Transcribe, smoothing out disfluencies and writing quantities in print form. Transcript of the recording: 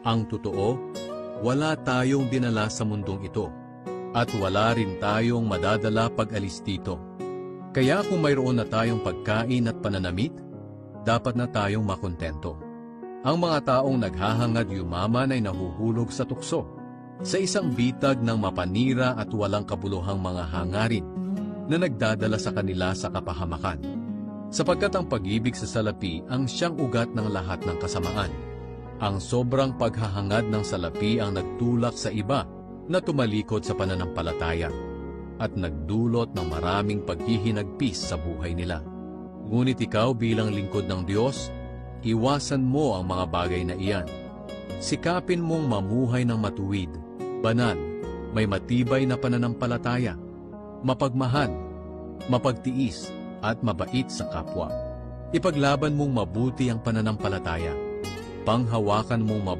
Ang totoo, wala tayong dinala sa mundong ito, at wala rin tayong madadala pag-alis dito. Kaya kung mayroon na tayong pagkain at pananamit, dapat na tayong makontento. Ang mga taong naghahangad yumaman ay nahuhulog sa tukso, sa isang bitag ng mapanira at walang kabuluhang mga hangarin na nagdadala sa kanila sa kapahamakan. Sapagkat ang pag-ibig sa salapi ang siyang ugat ng lahat ng kasamaan. Ang sobrang paghahangad ng salapi ang nagtulak sa iba na tumalikod sa pananampalataya at nagdulot ng maraming paghihinagpis sa buhay nila. Ngunit ikaw bilang lingkod ng Diyos, iwasan mo ang mga bagay na iyan. Sikapin mong mamuhay ng matuwid, banal, may matibay na pananampalataya, mapagmahal, mapagtiis, at mabait sa kapwa. Ipaglaban mong mabuti ang pananampalataya. Panghawakan mong mabuti